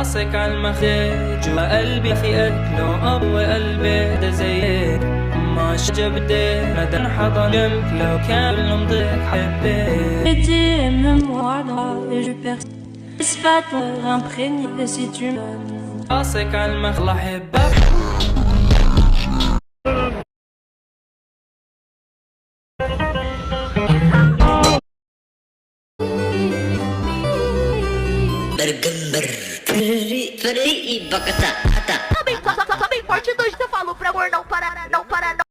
راسك عالمخدج وقلبي في أكله أبو قلبي ده زيك ما شجبتك مدى حضن جنبك لو كان كله مضيق حبيت Aime-moi et je persiste pas te imprégner si tu m'aimes. راسك عالمخ الله حبك Bergambar Feri Bakata Ata Também parte 2 você falou pra amor não parar, não parar, não.